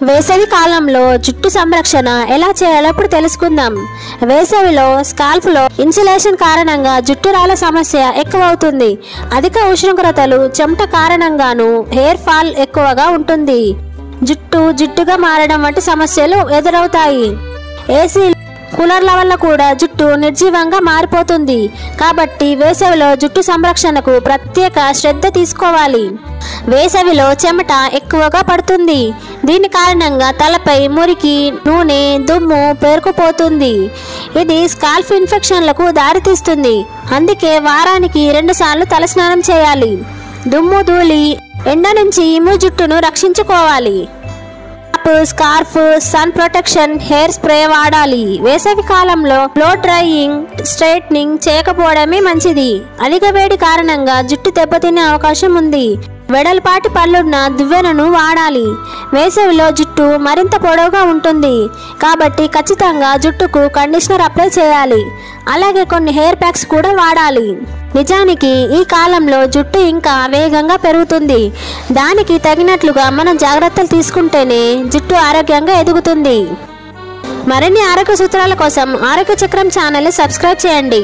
వేసవి కాలంలో జుట్టు సంరక్షణ ఎలా చేయాలో ఇప్పుడు తెలుసుకుందాం. వేసవిలో స్కాల్ఫ్లో ఇన్సులేషన్ కారణంగా జుట్టు రాళ్ళ సమస్య ఎక్కువ అవుతుంది. అధిక ఉష్ణోగ్రతలు, చెమట కారణంగాను హెయిర్ ఫాల్ ఎక్కువగా ఉంటుంది. జిడ్డుగా మారడం వంటి సమస్యలు ఎదురవుతాయి. ఏసీ, కూలర్ల వల్ల కూడా జుట్టు నిర్జీవంగా మారిపోతుంది. కాబట్టి వేసవిలో జుట్టు సంరక్షణకు ప్రత్యేక శ్రద్ధ తీసుకోవాలి. వేసవిలో చెమట ఎక్కువగా పడుతుంది. దీని కారణంగా తలపై మురికి, నూనె, దుమ్ము పేరుకుపోతుంది. ఇది స్కాల్ఫ్ ఇన్ఫెక్షన్లకు దారితీస్తుంది. అందుకే వారానికి 2 సార్లు తలస్నానం చేయాలి. దుమ్ము, ధూళి, ఎండ నుంచి మీ జుట్టును రక్షించుకోవాలి. Scarf, sun protection, hair spray వాడాలి. వేసవి కాలంలో బ్లో డ్రైయింగ్, స్ట్రైట్నింగ్ చేయకపోవడమే మంచిది. అధిక వేడి కారణంగా జుట్టు దెబ్బతినే అవకాశం ఉంది. వెడల్పాటి పళ్ళున్న దువ్వెనను వాడాలి. వేసవిలో జుట్టు మరింత పొడవుగా ఉంటుంది కాబట్టి ఖచ్చితంగా జుట్టుకు కండిషనర్ అప్లై చేయాలి. అలాగే కొన్ని హెయిర్ ప్యాక్స్ కూడా వాడాలి. నిజానికి ఈ కాలంలో జుట్టు ఇంకా వేగంగా పెరుగుతుంది. దానికి తగినట్లుగా మనం జాగ్రత్తలు తీసుకుంటేనే జుట్టు ఆరోగ్యంగా ఎదుగుతుంది. మరిన్ని ఆరోగ్య సూత్రాల కోసం ఆరోగ్య చక్రం ఛానల్ సబ్స్క్రైబ్ చేయండి.